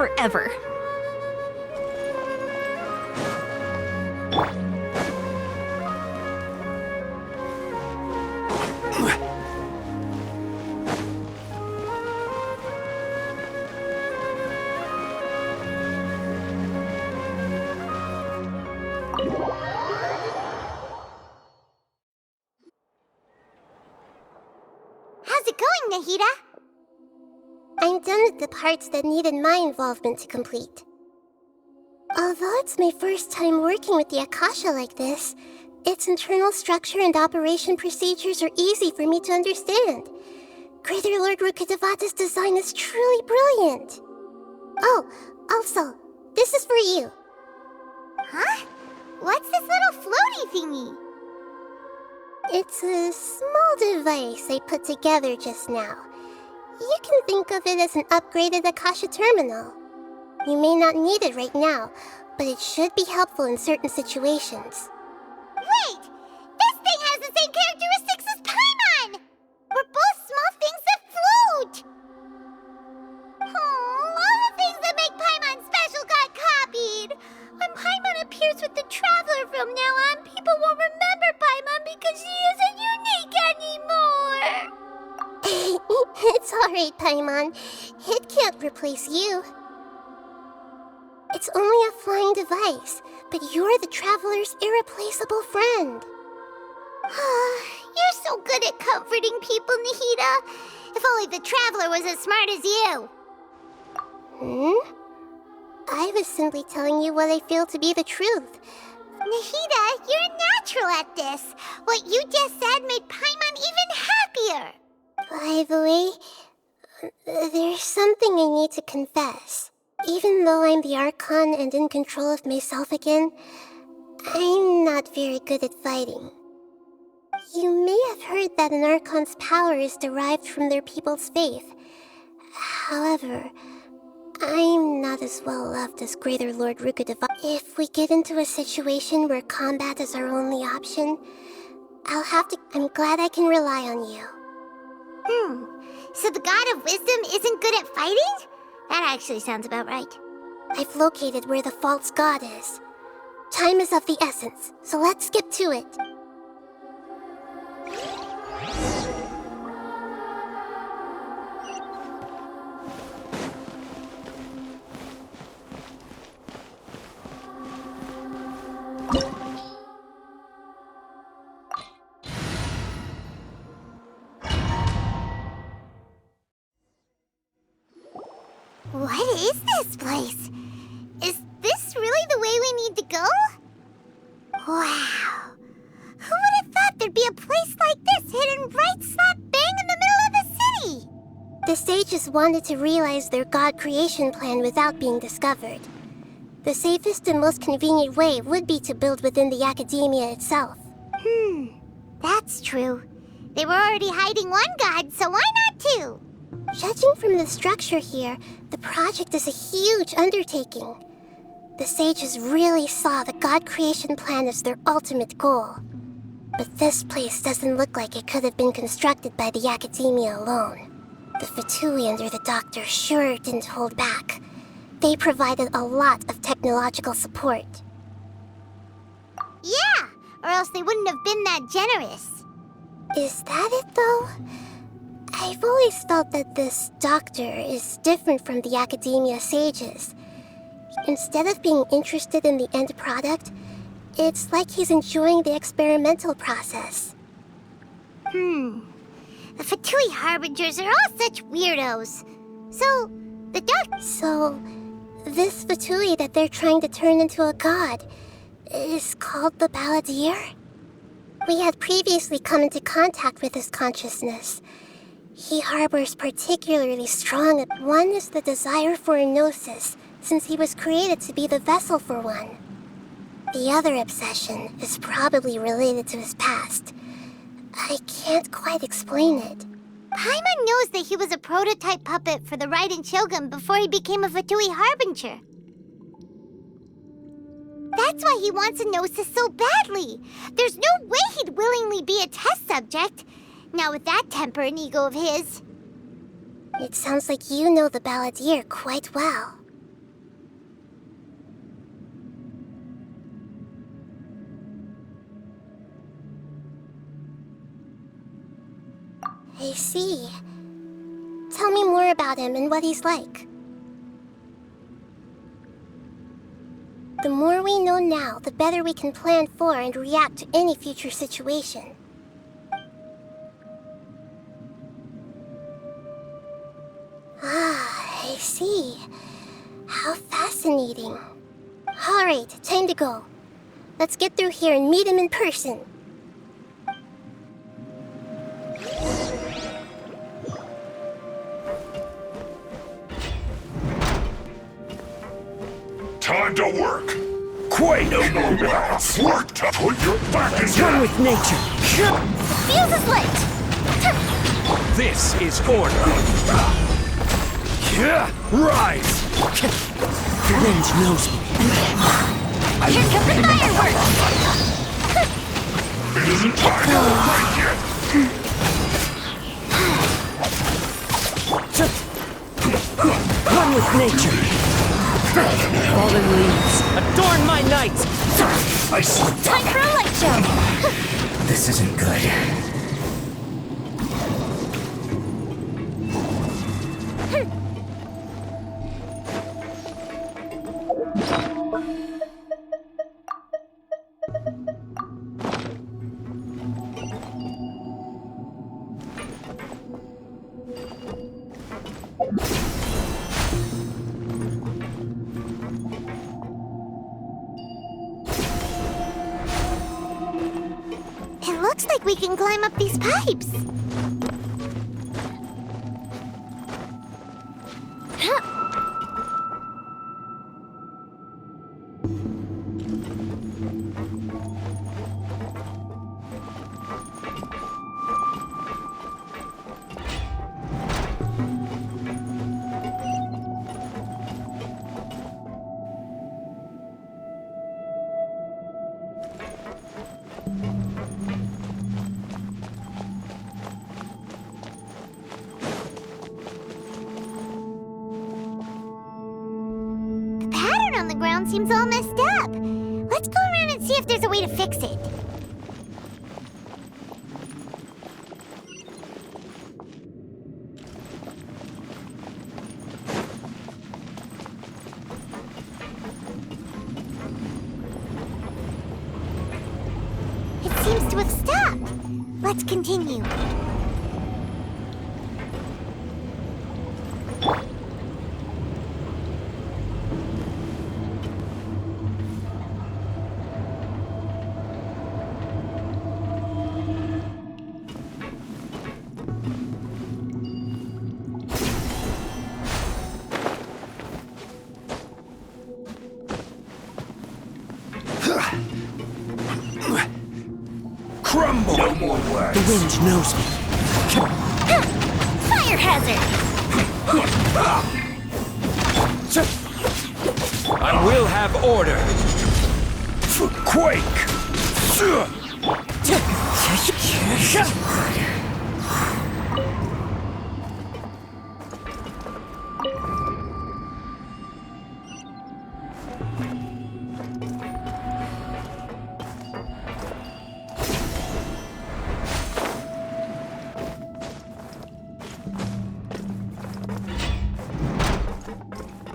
forever. How's it going, Nahida? I'm done with the parts that needed my involvement to complete. Although it's my first time working with the Akasha like this, its internal structure and operation procedures are easy for me to understand. Greater Lord Rukkhadevata's design is truly brilliant. Oh, also, this is for you. Huh? What's this little floaty thingy? It's a small device I put together just now. You can think of it as an upgraded Akasha terminal. You may not need it right now, but it should be helpful in certain situations. Wait! This thing has the same characteristics as Paimon! We're both small things that float! Oh, all the things that make Paimon special got copied! When Paimon appears with the Traveler from now on, people won't remember Paimon because she isn't unique anymore! It's alright, Paimon. It can't replace you. It's only a flying device, but you're the Traveler's irreplaceable friend. You're so good at comforting people, Nahida. If only the Traveler was as smart as you. I was simply telling you what I feel to be the truth. Nahida, you're natural at this. What you just said made Paimon even happier. By the way, there's something I need to confess. Even though I'm the Archon and in control of myself again, I'm not very good at fighting. You may have heard that an Archon's power is derived from their people's faith. However, I'm not as well loved as Greater Lord Rukkhadevata. If we get into a situation where combat is our only option, I'm glad I can rely on you. So the God of Wisdom isn't good at fighting? That actually sounds about right. I've located where the false god is. Time is of the essence, so let's skip to it. What is this place? Is this really the way we need to go? Wow. Who would have thought there'd be a place like this hidden right slap bang in the middle of the city? The sages wanted to realize their god creation plan without being discovered. The safest and most convenient way would be to build within the academia itself. That's true. They were already hiding one god, so why not two? Judging from the structure here, the project is a huge undertaking. The sages really saw the god creation plan as their ultimate goal. But this place doesn't look like it could have been constructed by the academia alone. The Fatui under the Doctor sure didn't hold back. They provided a lot of technological support. Yeah, or else they wouldn't have been that generous. Is that it, though? I've always felt that this Doctor is different from the academia sages. Instead of being interested in the end product, it's like he's enjoying the experimental process. The Fatui Harbingers are all such weirdos. So, this Fatui that they're trying to turn into a god is called the Balladeer? We had previously come into contact with his consciousness. He harbors particularly strong. One is the desire for a gnosis, since he was created to be the vessel for one. The other obsession is probably related to his past. I can't quite explain it. Paimon knows that he was a prototype puppet for the Raiden Shogun before he became a Fatui Harbinger. That's why he wants a gnosis so badly. There's no way he'd willingly be a test subject. Not with that temper and ego of his. It sounds like you know the Balladeer quite well. I see. Tell me more about him and what he's like. The more we know now, the better we can plan for and react to any future situation. Ah, I see. How fascinating. Alright, time to go. Let's get through here and meet him in person. Time to work! Quake! No more words! Work to put your back in One with nature. Fuse is lit! This is order. Rise! The wind knows me. Here comes the fireworks! It isn't time to fight yet! One with nature. Fallen leaves, adorn my night! I see. Time for a light show! This isn't good. It looks like we can climb up these pipes. On the ground seems all messed up. Let's go around and see if there's a way to fix it. It seems to have stopped. Let's continue. Crumble! No more words. The wind knows me. Fire hazard! I will have order. Quake!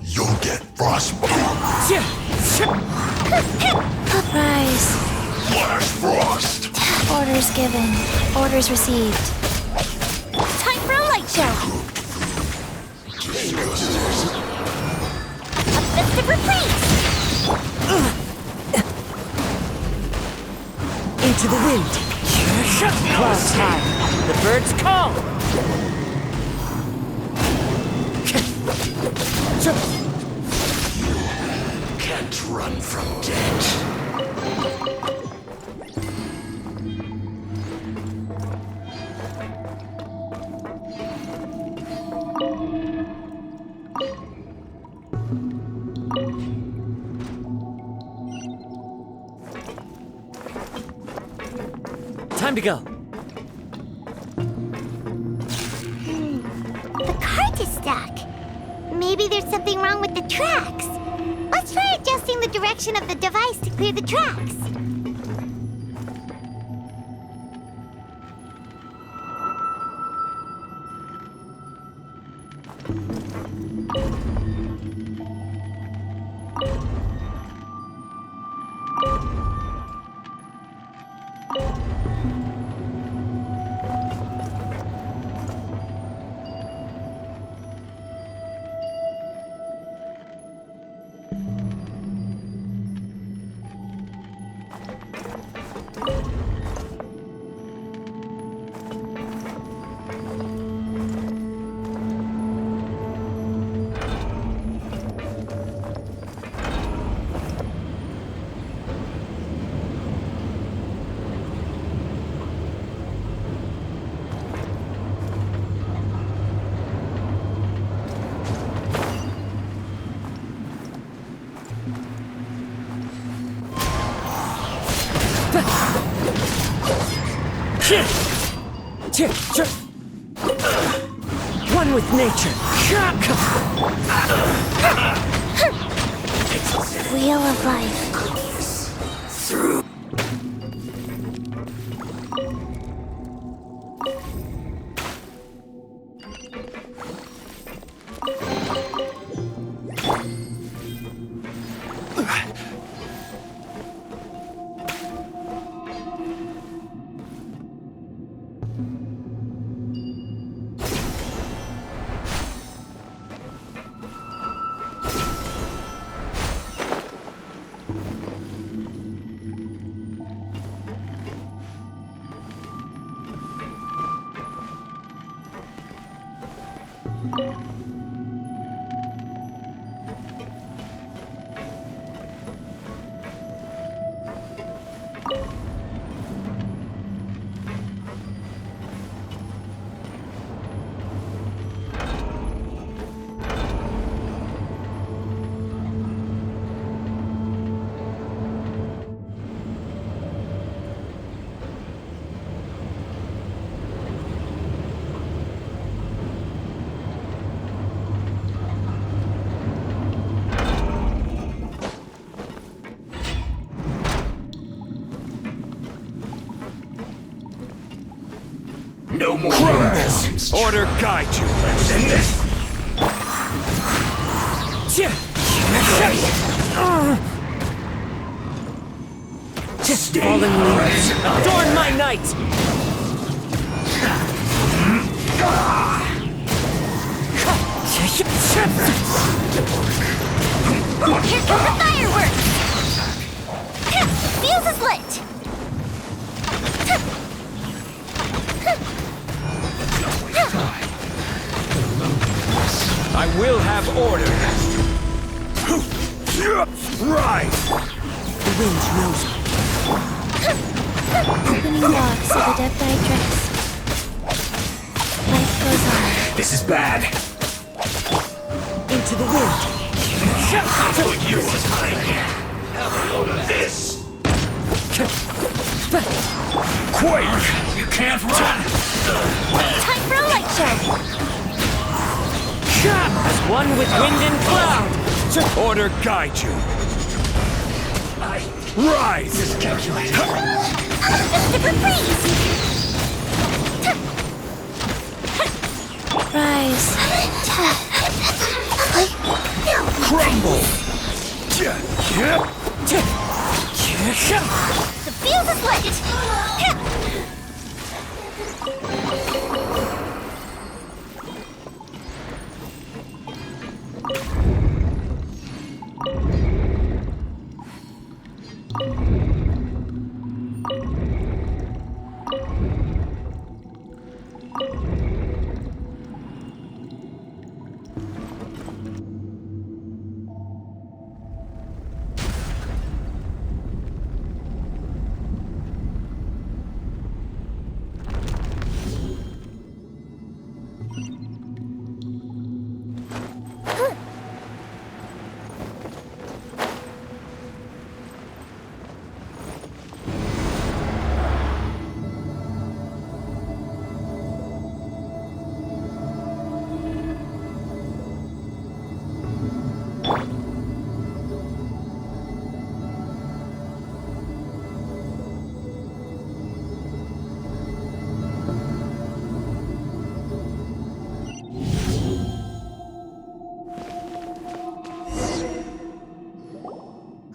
You'll get frostbite. Uprise. Flash frost. Orders given. Orders received. Time for a light show! A festive retreat! Into the wind. Clouds high. The birds call. Can't run from death. Time to go. The cart is stuck. Maybe there's something wrong with the tracks. Let's try adjusting the direction of the device to clear the tracks. One with nature. Wheel of life. No more criminals. Order guide you. Fallen leaves. Adorn my night! Here come the fireworks! The fuse is lit! I will have order. Right. The wind knows me. Opening locks of the Deptide dress. Life goes on. This is bad. Into the wind. For you, have a load of this. Quake! You can't run. Time for a light show! As one with wind and cloud. Order guide you. Rise! Mystic freeze! Rise. Crumble! The fuse is lit!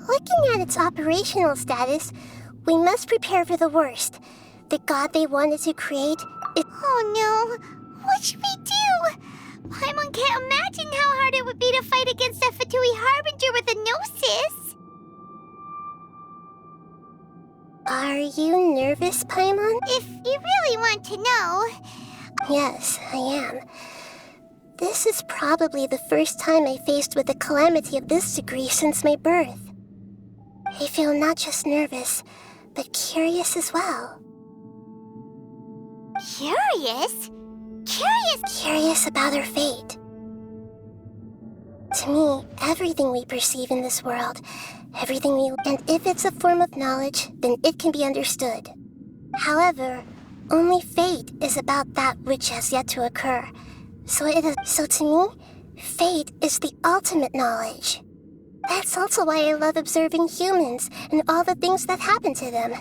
Looking at its operational status, we must prepare for the worst. The god they wanted to create is... Oh no! What should we do? Paimon can't imagine how hard it would be to fight against a Fatui Harbinger with a Gnosis! Are you nervous, Paimon? If you really want to know... Yes, I am. This is probably the first time I faced with a calamity of this degree since my birth. I feel not just nervous, but curious as well. Curious? Curious about our fate. To me, everything we perceive in this world, and if it's a form of knowledge, then it can be understood. However, Only fate is about that which has yet to occur. So to me, fate is the ultimate knowledge. That's also why I love observing humans and all the things that happen to them.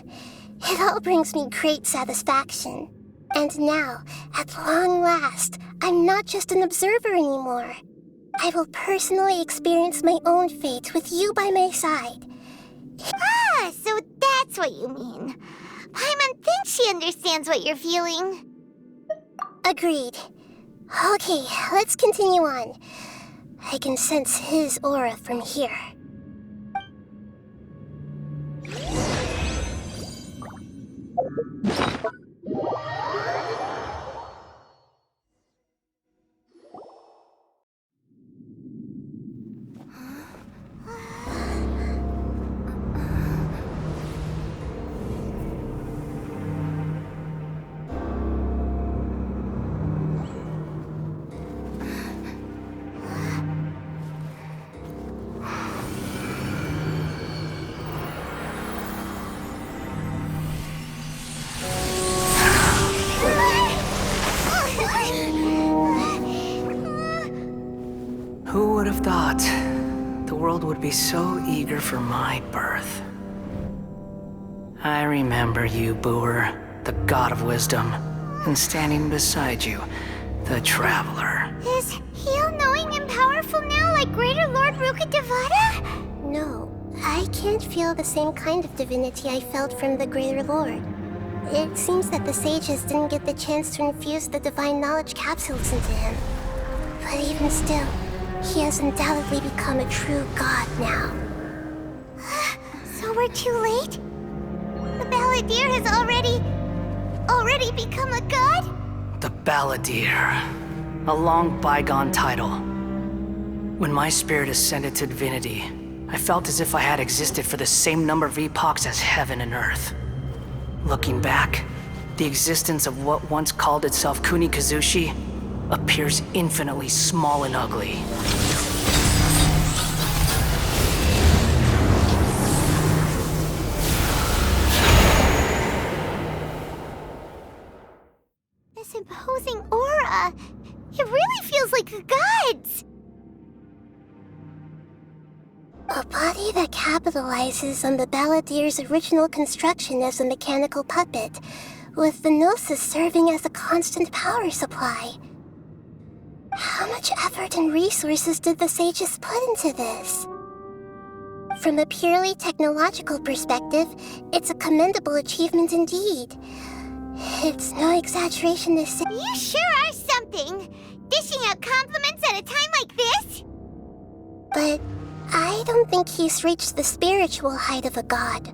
It all brings me great satisfaction. And now, at long last, I'm not just an observer anymore. I will personally experience my own fate with you by my side. Ah, so that's what you mean. Paimon thinks she understands what you're feeling. Agreed. Okay, let's continue on. I can sense his aura from here. Who would have thought the world would be so eager for my birth? I remember you, Booer, the god of wisdom, and standing beside you, the traveler. Is he all-knowing and powerful now like Greater Lord Rukkhadevata? No, I can't feel the same kind of divinity I felt from the Greater Lord. It seems that the sages didn't get the chance to infuse the divine knowledge capsules into him. But even still, he has undoubtedly become a true god now. So we're too late? The Balladeer has already become a god? The Balladeer. A long bygone title. When my spirit ascended to divinity, I felt as if I had existed for the same number of epochs as heaven and earth. Looking back, the existence of what once called itself Kunikazushi appears infinitely small and ugly. This imposing aura, it really feels like the gods! A body that capitalizes on the Balladeer's original construction as a mechanical puppet, with the Gnosis serving as a constant power supply. How much effort and resources did the sages put into this? From a purely technological perspective, it's a commendable achievement indeed. It's no exaggeration to say. You sure are something! Dishing out compliments at a time like this? But I don't think he's reached the spiritual height of a god.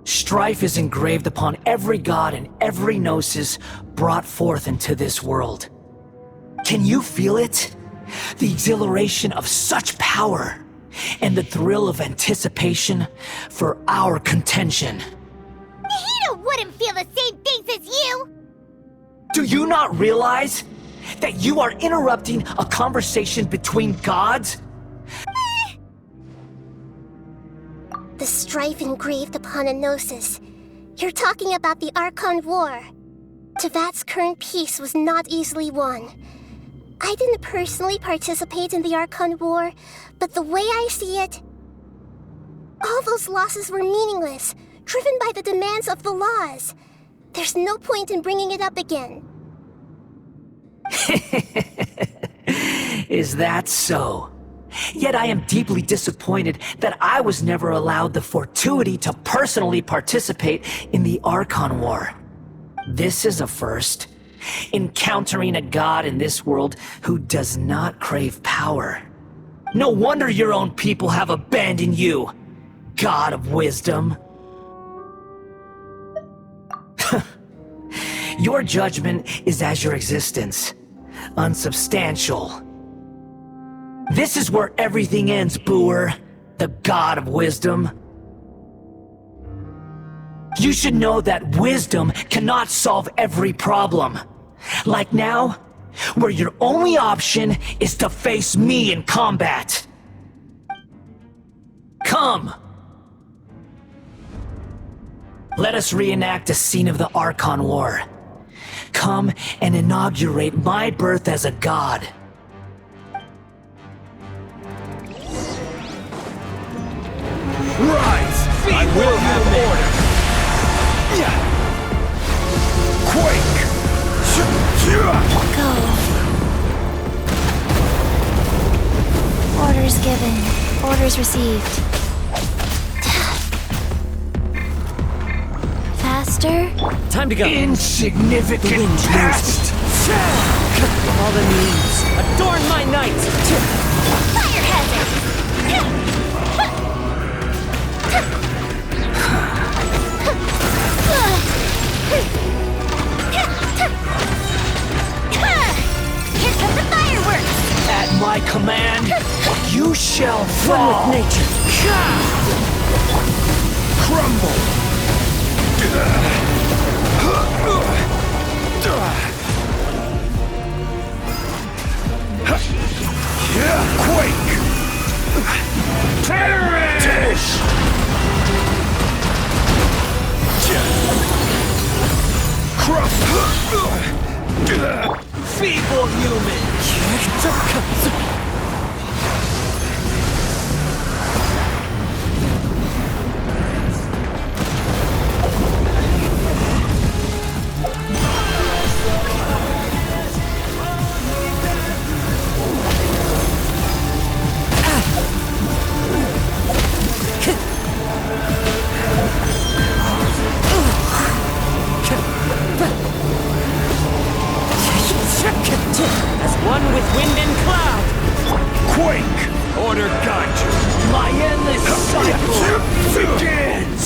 Strife is engraved upon every god and every gnosis brought forth into this world. Can you feel it? The exhilaration of such power, and the thrill of anticipation for our contention. Nahida wouldn't feel the same things as you! Do you not realize that you are interrupting a conversation between gods? The strife engraved upon a Gnosis. You're talking about the Archon War. Tevat's current peace was not easily won. I didn't personally participate in the Archon War, but the way I see it, all those losses were meaningless, driven by the demands of the laws. There's no point in bringing it up again. Is that so? Yet I am deeply disappointed that I was never allowed the fortuity to personally participate in the Archon War. This is a first. Encountering a god in this world who does not crave power. No wonder your own people have abandoned you, god of wisdom. Your judgment is as your existence, unsubstantial. This is where everything ends, Booer, the god of wisdom. You should know that wisdom cannot solve every problem. Like now, where your only option is to face me in combat. Come! Let us reenact a scene of the Archon War. Come and inaugurate my birth as a god. Rise! I will have order! Quake! Go. Orders given. Orders received. Faster? Time to go. Insignificant pest! All the needs. Adorn my night. Fire hazard! Here come the fireworks! At my command, you shall fall! One with nature. Crumble! Quake! Perish! Feeble human! As one with wind and cloud. Quake! Order guide you. My endless cycle begins!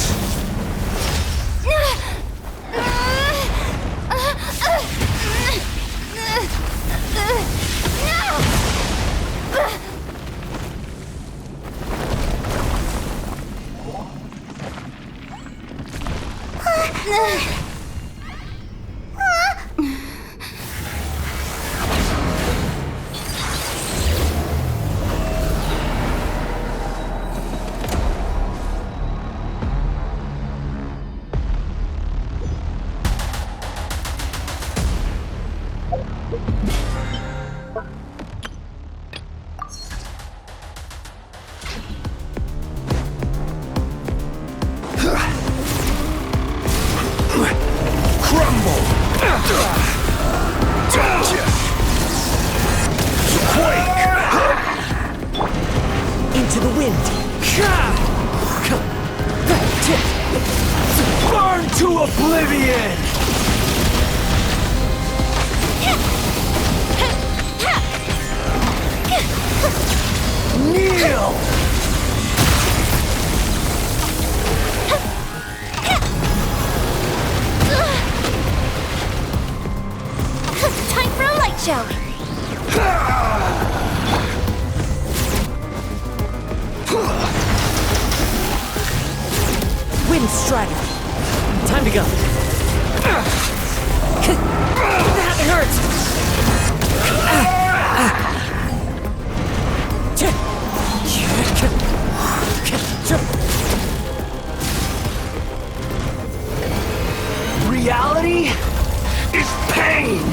Crumble! Quake! Into the wind. Burn to oblivion! Kneel! Time for a light show! Wind strider. Time to go. That hurts. Reality is pain!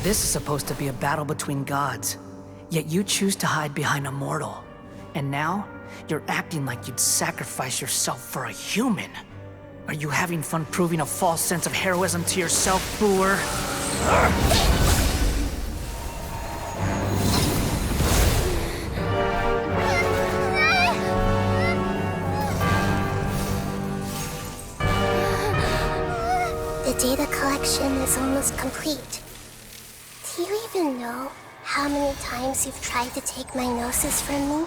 This is supposed to be a battle between gods, yet you choose to hide behind a mortal. And now, you're acting like you'd sacrifice yourself for a human. Are you having fun proving a false sense of heroism to yourself, Brewer? data collection is almost complete. Do you even know how many times you've tried to take my gnosis from me?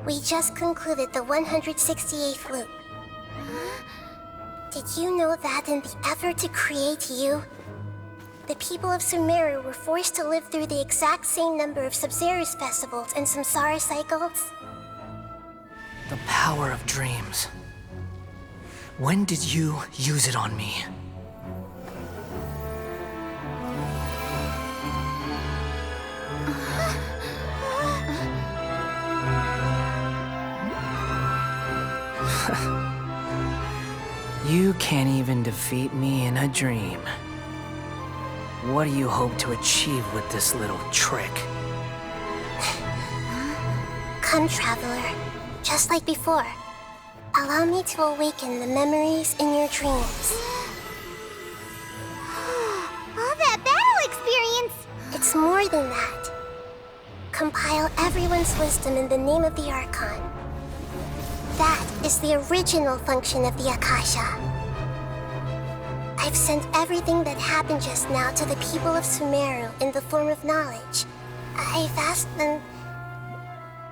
We just concluded the 168th loop. Did you know that in the effort to create you, the people of Sumeru were forced to live through the exact same number of Sub-Zerus festivals and samsara cycles? The power of dreams. When did you use it on me? You can't even defeat me in a dream. What do you hope to achieve with this little trick? Come, Traveler. Just like before. Allow me to awaken the memories in your dreams. All that battle experience! It's more than that. Compile everyone's wisdom in the name of the Archon. That is the original function of the Akasha. I've sent everything that happened just now to the people of Sumeru in the form of knowledge. I've asked them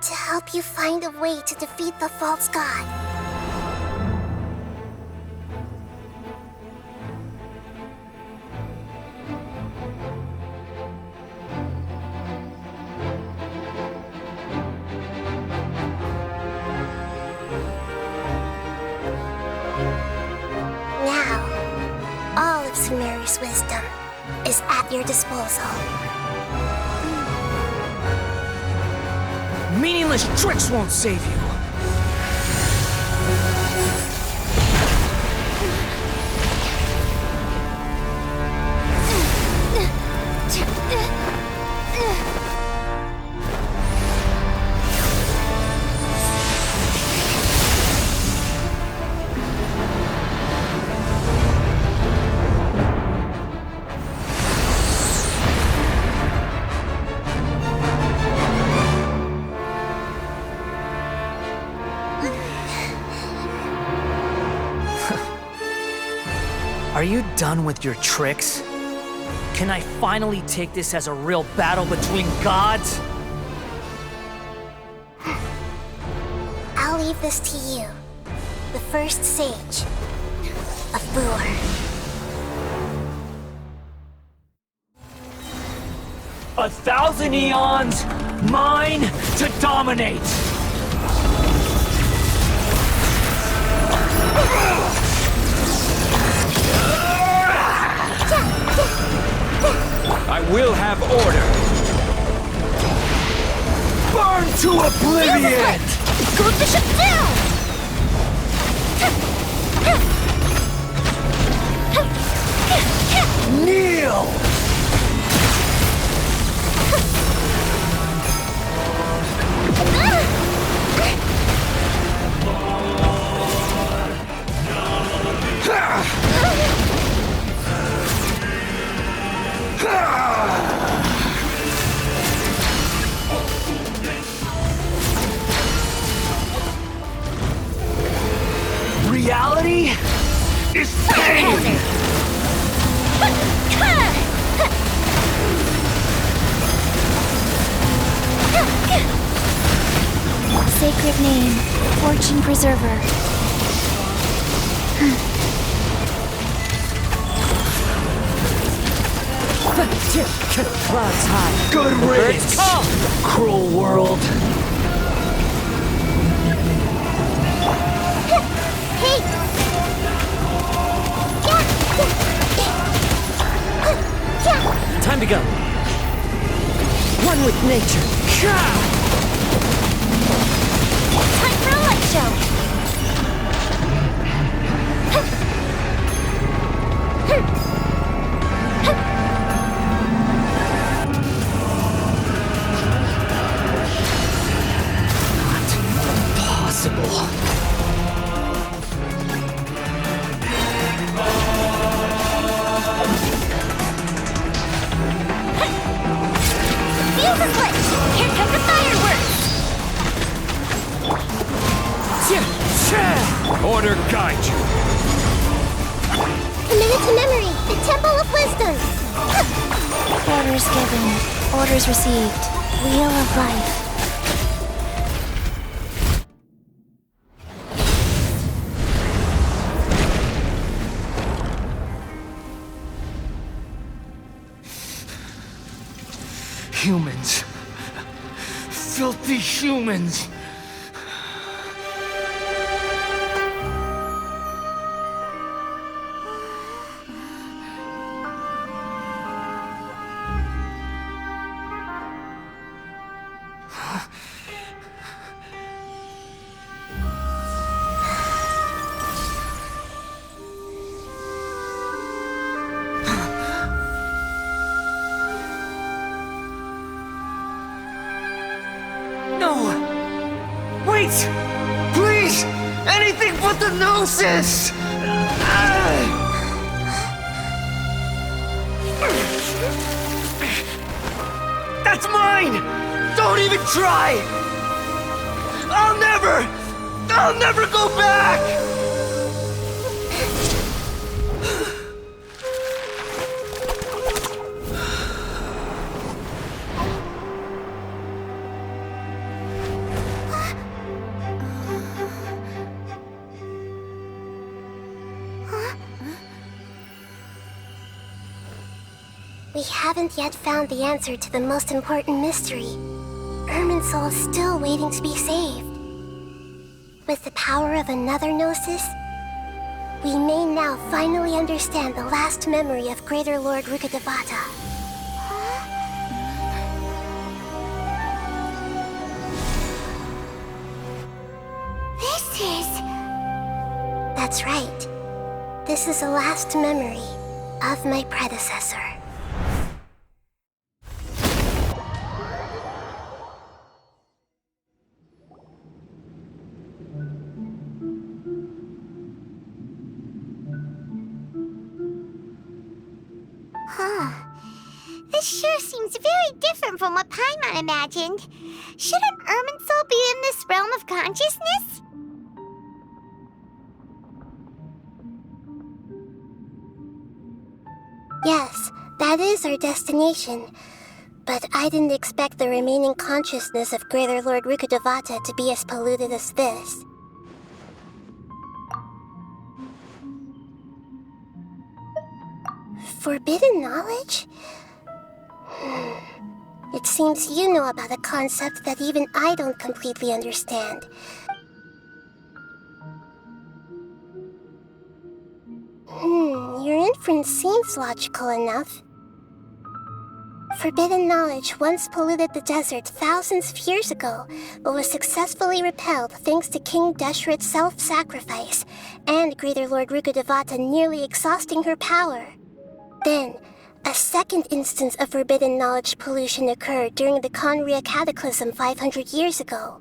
to help you find a way to defeat the false god. Sumeru's wisdom is at your disposal. Meaningless tricks won't save you. Are you done with your tricks? Can I finally take this as a real battle between gods? I'll leave this to you, the first sage of Boor. A thousand eons, mine to dominate! I will have order. Burn to oblivion! Go bishop down! Kneel! Reality is pain! Sacred name, Fortune Preserver. Clouds high. Good riddance, cruel world. Hey! Time to go. One with nature. Time for a light show! you! Committed to memory, the Temple of Wisdom! Orders given. Orders received. Wheel of life. Humans. Filthy humans. Wait! Please! Anything but the Gnosis! That's mine! Don't even try! I'll never go back! We haven't yet found the answer to the most important mystery. Irminsul is still waiting to be saved. With the power of another Gnosis, we may now finally understand the last memory of Greater Lord Rukkhadevata. This is... That's right. This is the last memory of my predecessor. This sure seems very different from what Paimon imagined. Shouldn't Irminsul be in this realm of consciousness? Yes, that is our destination. But I didn't expect the remaining consciousness of Greater Lord Rukkhadevata to be as polluted as this. Forbidden knowledge? It seems you know about a concept that even I don't completely understand. Your inference seems logical enough. Forbidden knowledge once polluted the desert thousands of years ago, but was successfully repelled thanks to King Deshret's self-sacrifice, and Greater Lord Rukkhadevata nearly exhausting her power. Then, a second instance of forbidden knowledge pollution occurred during the Conria Cataclysm 500 years ago.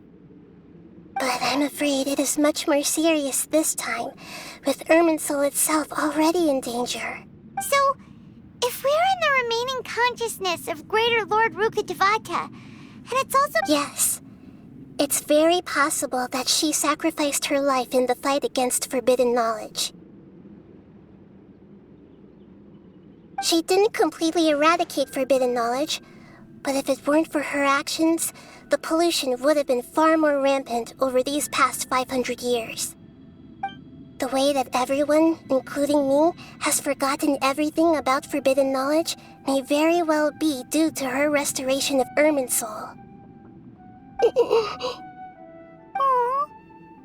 But I'm afraid it is much more serious this time, with Irminsul itself already in danger. So, if we're in the remaining consciousness of Greater Lord Rukkhadevata, and it's also... Yes. It's very possible that she sacrificed her life in the fight against forbidden knowledge. She didn't completely eradicate forbidden knowledge, but if it weren't for her actions, the pollution would have been far more rampant over these past 500 years. The way that everyone, including me, has forgotten everything about forbidden knowledge may very well be due to her restoration of Irminsul. Aww.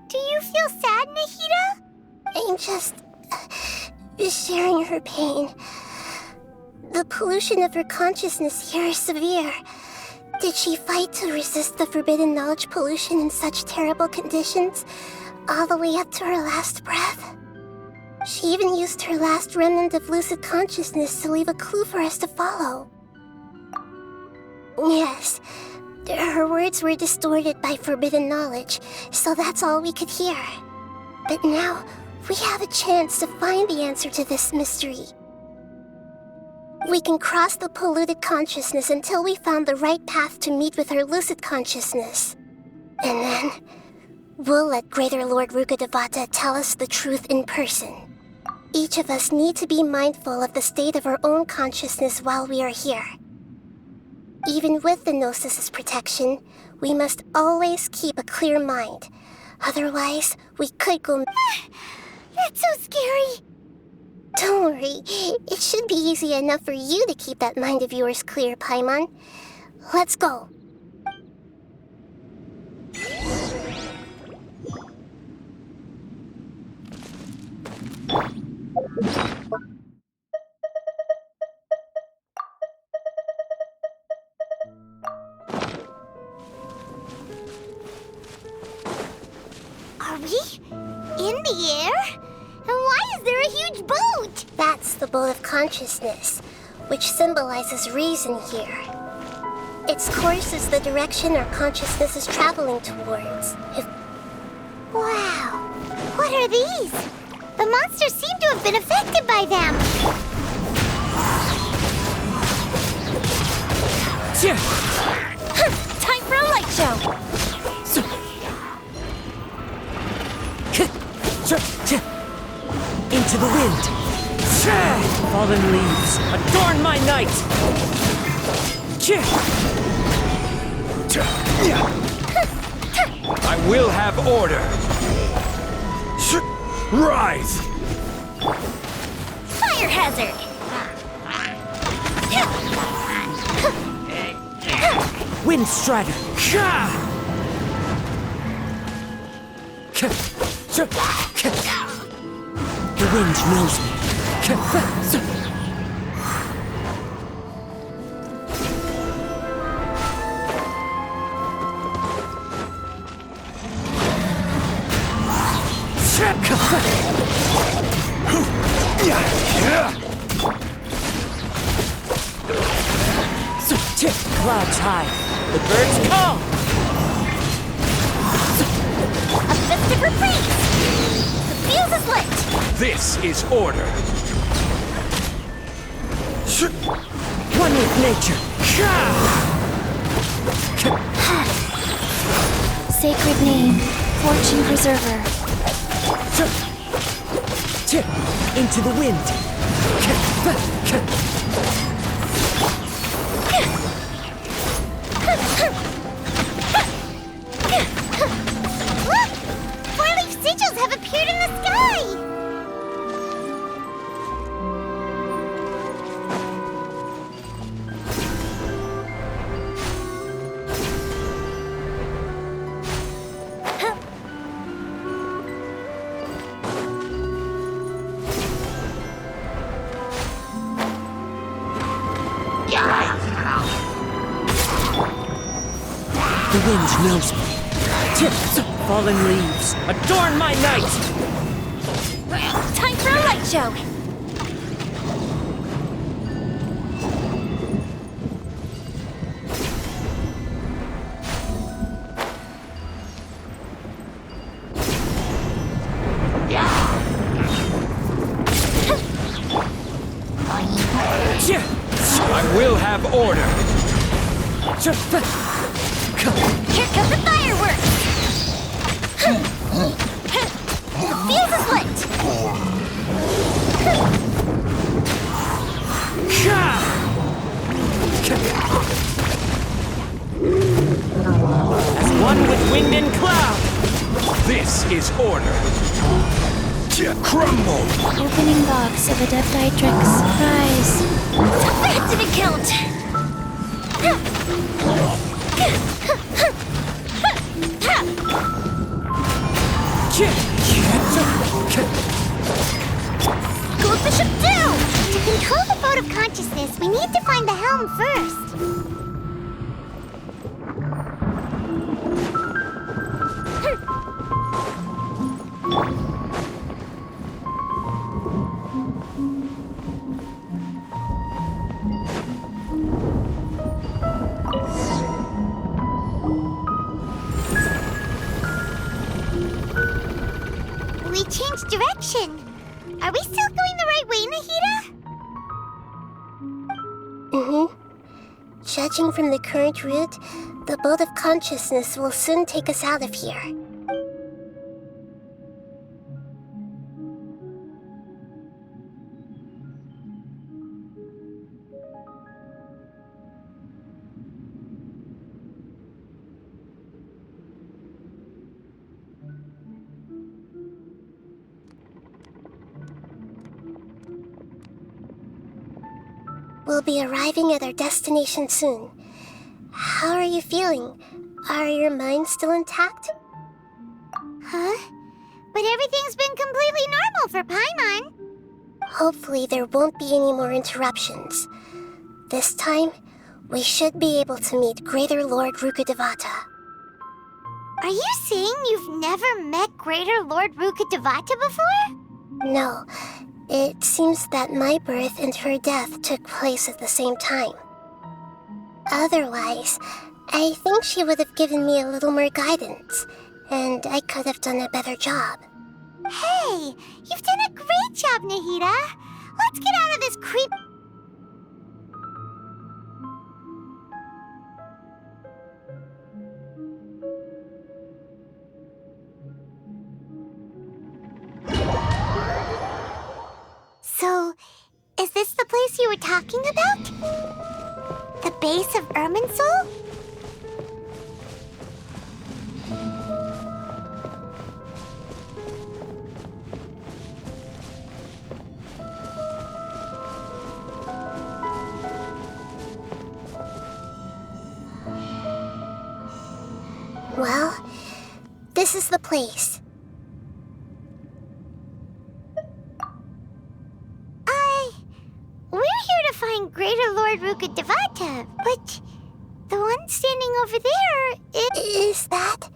Do you feel sad, Nahida? I'm just sharing her pain. The pollution of her consciousness here is severe. Did she fight to resist the forbidden knowledge pollution in such terrible conditions, all the way up to her last breath? She even used her last remnant of lucid consciousness to leave a clue for us to follow. Yes, her words were distorted by forbidden knowledge, so that's all we could hear. But now, we have a chance to find the answer to this mystery. We can cross the polluted consciousness until we found the right path to meet with her lucid consciousness. And then, We'll let Greater Lord Rukkhadevata tell us the truth in person. Each of us need to be mindful of the state of our own consciousness while we are here. Even with the Gnosis' protection, we must always keep a clear mind. Otherwise, we could go... That's so scary. Don't worry, it should be easy enough for you to keep that mind of yours clear, Paimon. Let's go. Are we in the air? And why is there a huge boat? That's the boat of consciousness, which symbolizes reason here. Its course is the direction our consciousness is traveling towards. Wow. What are these? The monsters seem to have been affected by them. Time for a light show! Into the wind. Fallen leaves, adorn my night! I will have order. Rise! Fire hazard! Wind strider. The wind knows me. Clouds high. The birds call. A festive reprise! The fuse is lit! This is order. One with nature. Sacred name, fortune preserver. Into the wind. Look! Four-leaf sigils have appeared in the sky! The wind knows me. Fallen leaves, adorn my night! Time for a light show! I will have order. Here come the fireworks! The fuse is lit! As one with wind and cloud! This is order. Crumble! Opening box of a Deptydrix surprise. That's an account! Go the ship down! To control the boat of consciousness, we need to find the helm first. We changed direction. Are we still going the right way, Nahida? Judging from the current route, the boat of consciousness will soon take us out of here. We'll be arriving at our destination soon. How are you feeling? Are your minds still intact? Huh? But everything's been completely normal for Paimon. Hopefully there won't be any more interruptions. This time, we should be able to meet Greater Lord Rukkhadevata. Are you saying you've never met Greater Lord Rukkhadevata before? No, it seems that my birth and her death took place at the same time. Otherwise, I think she would have given me a little more guidance, and I could have done a better job. Hey, you've done a great job, Nahida. Let's get out of this creep... So, is this the place you were talking about? The base of Irminsul? Well, this is the place. We're here to find Greater Lord Rukkhadevata, but the one standing over there Is that...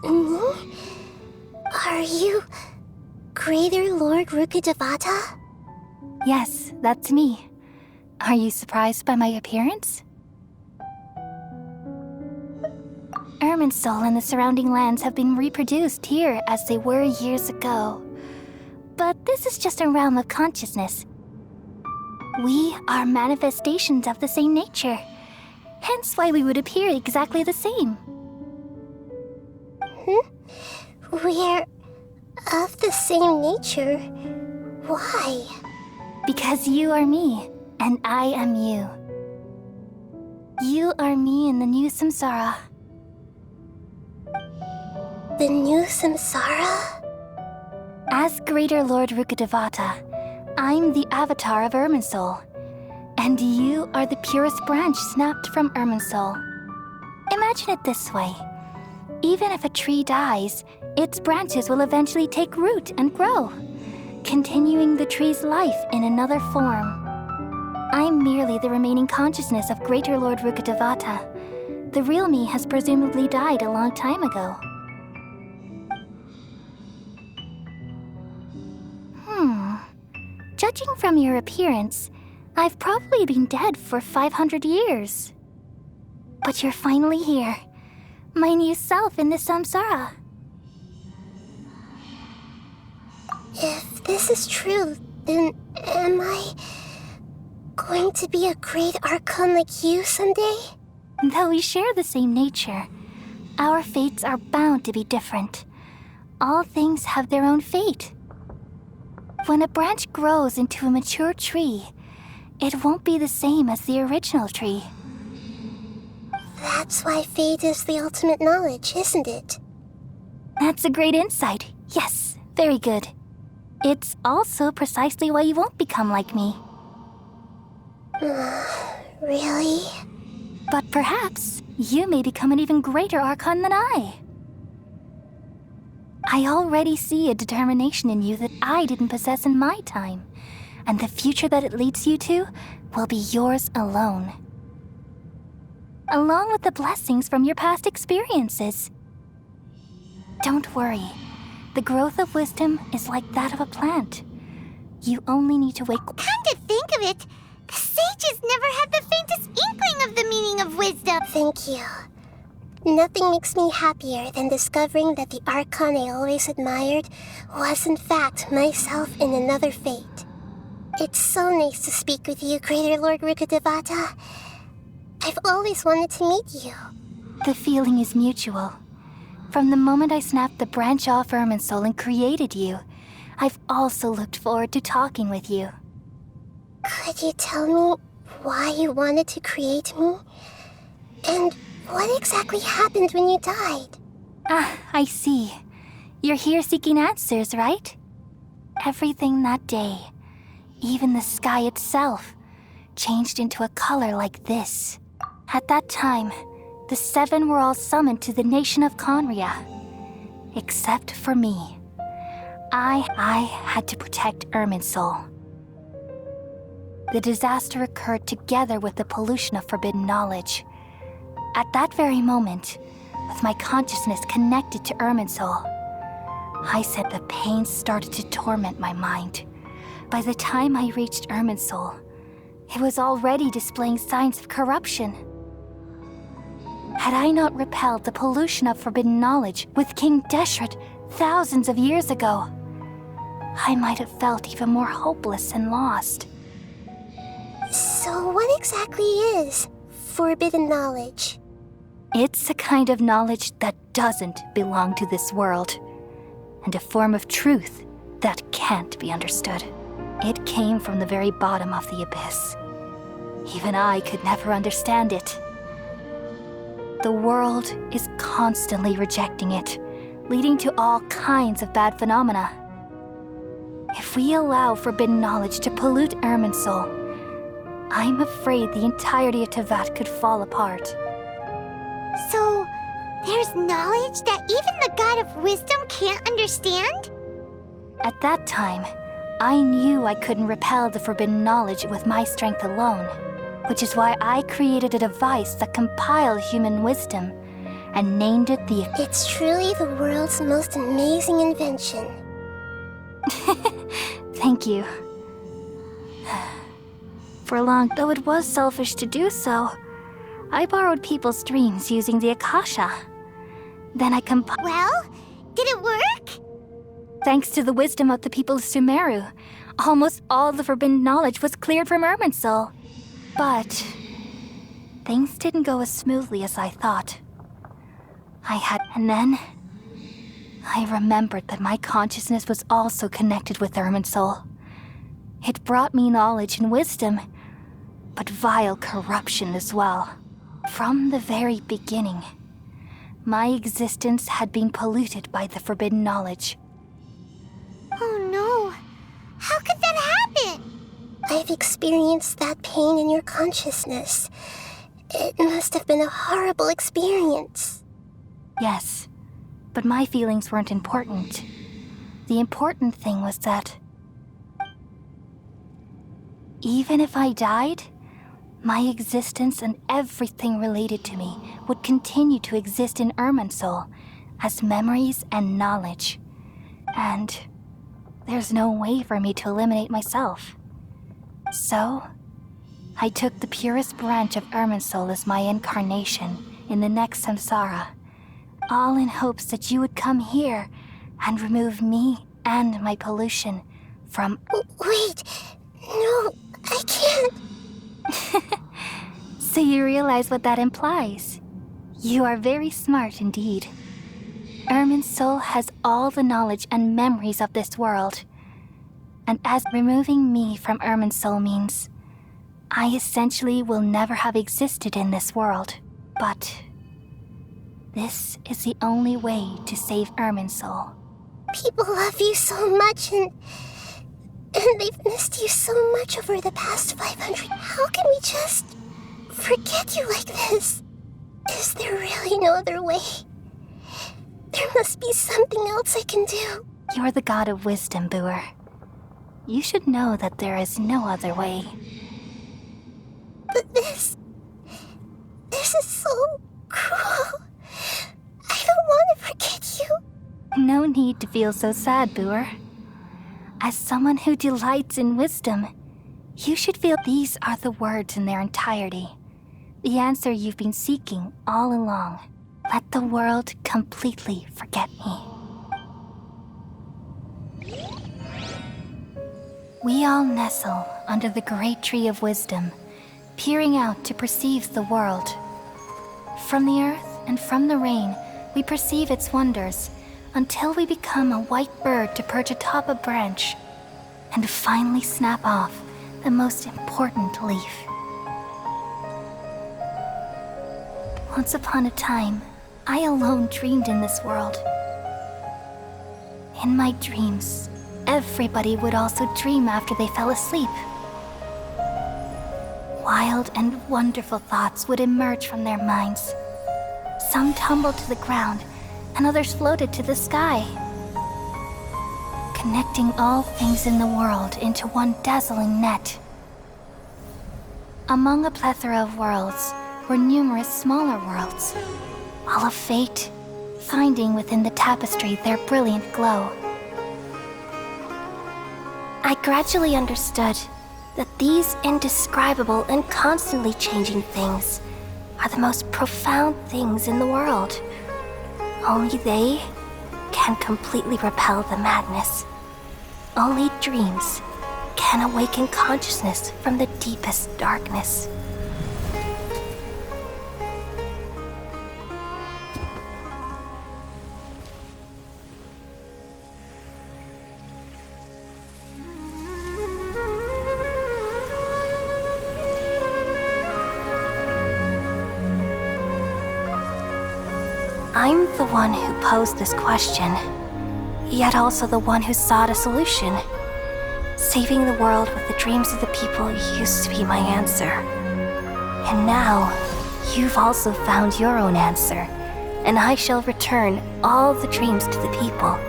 me? Are you... Greater Lord Rukkhadevata? Yes, that's me. Are you surprised by my appearance? Irminsul and the surrounding lands have been reproduced here as they were years ago. But this is just a realm of consciousness. We are manifestations of the same nature, hence why we would appear exactly the same. We're of the same nature. Why? Because you are me, and I am you. You are me in the new samsara. The new samsara? As Greater Lord Rukkhadevata, I'm the avatar of Irminsul, and you are the purest branch snapped from Irminsul. Imagine it this way. Even if a tree dies, its branches will eventually take root and grow, continuing the tree's life in another form. I'm merely the remaining consciousness of Greater Lord Rukkhadevata. The real me has presumably died a long time ago. Judging from your appearance, I've probably been dead for 500 years. But you're finally here, my new self in the samsara. If this is true, then am I going to be a great Archon like you someday? Though we share the same nature, our fates are bound to be different. All things have their own fate. When a branch grows into a mature tree, it won't be the same as the original tree. That's why fate is the ultimate knowledge, isn't it? That's a great insight. Yes, very good. It's also precisely why you won't become like me. Really? But perhaps you may become an even greater Archon than I. I already see a determination in you that I didn't possess in my time, and the future that it leads you to will be yours alone. Along with the blessings from your past experiences. Don't worry. The growth of wisdom is like that of a plant. You only need to wake... Come to think of it, the sages never had the faintest inkling of the meaning of wisdom. Thank you. Nothing makes me happier than discovering that the Archon I always admired was in fact myself in another fate. It's so nice to speak with you, Greater Lord Rukkhadevata. I've always wanted to meet you. The feeling is mutual. From the moment I snapped the branch off Irminsul and created you, I've also looked forward to talking with you. Could you tell me why you wanted to create me? And what exactly happened when you died? Ah, I see. You're here seeking answers, right? Everything that day, even the sky itself, changed into a color like this. At that time, the 7 were all summoned to the nation of Conria. Except for me. I had to protect Irminsul. The disaster occurred together with the pollution of forbidden knowledge. At that very moment, with my consciousness connected to Irminsul, I said the pain started to torment my mind. By the time I reached Irminsul, it was already displaying signs of corruption. Had I not repelled the pollution of forbidden knowledge with King Deshret thousands of years ago, I might have felt even more hopeless and lost. So what exactly is forbidden knowledge? It's a kind of knowledge that doesn't belong to this world, and a form of truth that can't be understood. It came from the very bottom of the abyss. Even I could never understand it. The world is constantly rejecting it, leading to all kinds of bad phenomena. If we allow forbidden knowledge to pollute Irminsul, I'm afraid the entirety of Teyvat could fall apart. So, there's knowledge that even the God of Wisdom can't understand? At that time, I knew I couldn't repel the forbidden knowledge with my strength alone, which is why I created a device that compiled human wisdom and named it the... It's truly the world's most amazing invention. Thank you. For long, though it was selfish to do so, I borrowed people's dreams using the Akasha. Then I compiled... Well, did it work? Thanks to the wisdom of the people of Sumeru, almost all the forbidden knowledge was cleared from Irminsul. But things didn't go as smoothly as I thought. And then I remembered that my consciousness was also connected with Irminsul. It brought me knowledge and wisdom, but vile corruption as well. From the very beginning, my existence had been polluted by the forbidden knowledge. Oh no. How could that happen? I've experienced that pain in your consciousness. It must have been a horrible experience. Yes, but my feelings weren't important. The important thing was that even if I died, my existence and everything related to me would continue to exist in Irminsul as memories and knowledge. And there's no way for me to eliminate myself. So, I took the purest branch of Irminsul as my incarnation in the next samsara, all in hopes that you would come here and remove me and my pollution from... Wait, no, I can't. So you realize what that implies? You are very smart indeed. Irminsul has all the knowledge and memories of this world. And as removing me from Irminsul means, I essentially will never have existed in this world. But this is the only way to save Irminsul. People love you so much and they've missed you so much over the past 500. How can we just forget you like this? Is there really no other way? There must be something else I can do. You're the god of wisdom, Boer. You should know that there is no other way. But this is so cruel. I don't want to forget you. No need to feel so sad, Boer. As someone who delights in wisdom, you should feel these are the words in their entirety. The answer you've been seeking all along. Let the world completely forget me. We all nestle under the great tree of wisdom, peering out to perceive the world. From the earth and from the rain, we perceive its wonders, until we become a white bird to perch atop a branch, and finally snap off the most important leaf. Once upon a time, I alone dreamed in this world. In my dreams, everybody would also dream after they fell asleep. Wild and wonderful thoughts would emerge from their minds. Some tumbled to the ground, and others floated to the sky, connecting all things in the world into one dazzling net. Among a plethora of worlds were numerous smaller worlds, all of fate, finding within the tapestry their brilliant glow. I gradually understood that these indescribable and constantly changing things are the most profound things in the world. Only they can completely repel the madness. Only dreams can awaken consciousness from the deepest darkness. I'm the one who posed this question, yet also the one who sought a solution. Saving the world with the dreams of the people used to be my answer. And now, you've also found your own answer, and I shall return all the dreams to the people.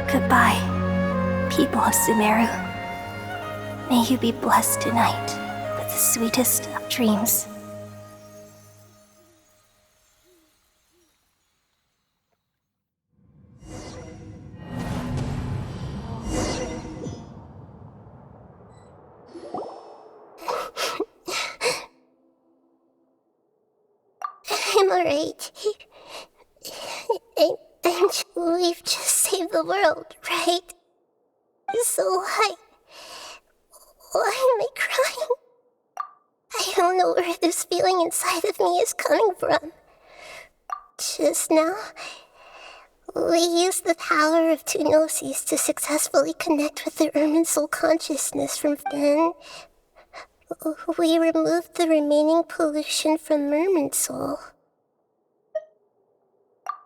Goodbye, people of Sumeru. May you be blessed tonight with the sweetest of dreams. I'm alright. We've just saved the world, right? So why am I crying? I don't know where this feeling inside of me is coming from. Just now, we used the power of two gnosis to successfully connect with the Irminsul consciousness from then. We removed the remaining pollution from Irminsul.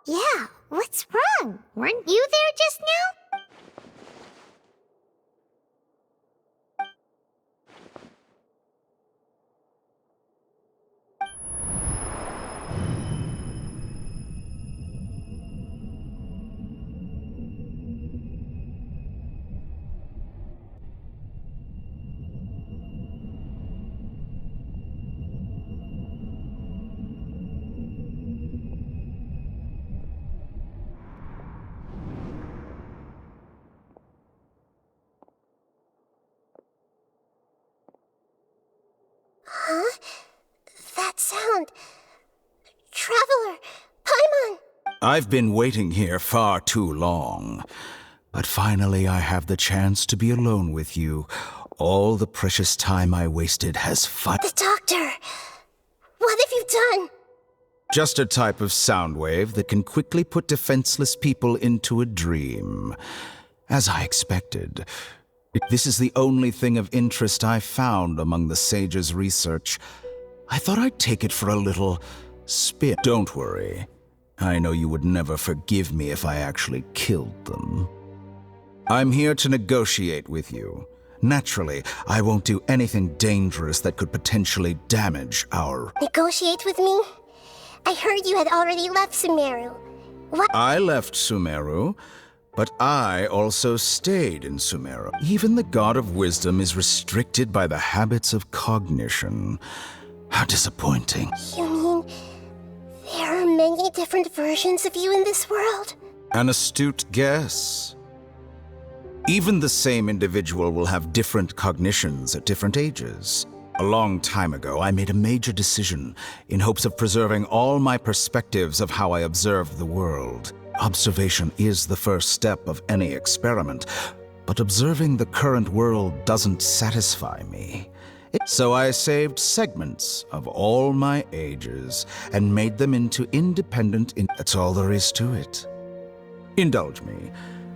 Yeah, what's wrong? Weren't you there just now? Huh? That sound. Traveler! Paimon! I've been waiting here far too long. But finally I have the chance to be alone with you. All the precious time I wasted has The doctor! What have you done? Just a type of sound wave that can quickly put defenseless people into a dream. As I expected. This is the only thing of interest I found among the sage's research. I thought I'd take it for a little spin. Don't worry. I know you would never forgive me if I actually killed them. I'm here to negotiate with you. Naturally, I won't do anything dangerous that could potentially damage our... Negotiate with me? I heard you had already left Sumeru. What? I left Sumeru, but I also stayed in Sumeru. Even the God of Wisdom is restricted by the habits of cognition. How disappointing. You mean there are many different versions of you in this world? An astute guess. Even the same individual will have different cognitions at different ages. A long time ago, I made a major decision in hopes of preserving all my perspectives of how I observed the world. Observation is the first step of any experiment, but observing the current world doesn't satisfy me. So I saved segments of all my ages and made them into independent... That's all there is to it. Indulge me.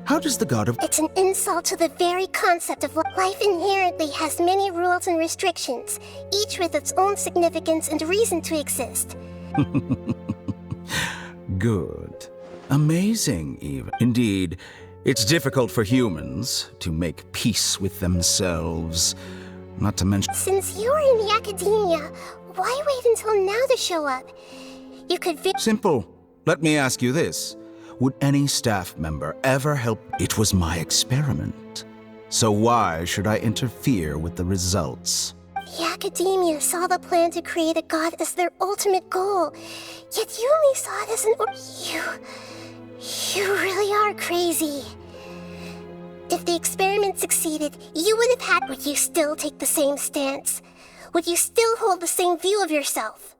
How does the god of... It's an insult to the very concept of life. Life inherently has many rules and restrictions, each with its own significance and reason to exist. Good. Amazing, even. Indeed, it's difficult for humans to make peace with themselves. Not to mention... Since you are in the academia, why wait until now to show up? You could Simple. Let me ask you this. Would any staff member ever help? It was my experiment. So why should I interfere with the results? The academia saw the plan to create a god as their ultimate goal, yet you only saw it as an... You really are crazy. If the experiment succeeded, you would have had... Would you still take the same stance? Would you still hold the same view of yourself?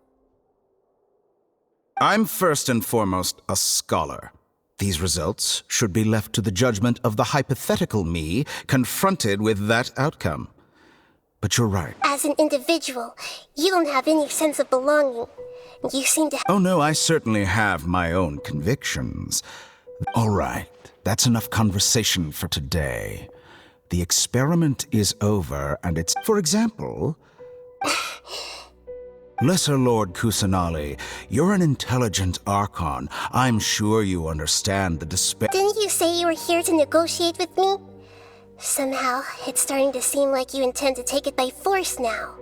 I'm first and foremost a scholar. These results should be left to the judgment of the hypothetical me confronted with that outcome. But you're right. As an individual, you don't have any sense of belonging. You seem to... Oh no, I certainly have my own convictions. All right, that's enough conversation for today. The experiment is over, and it's... For example... Lesser Lord Kusanali, you're an intelligent Archon. I'm sure you understand the despair... Didn't you say you were here to negotiate with me? Somehow, it's starting to seem like you intend to take it by force now.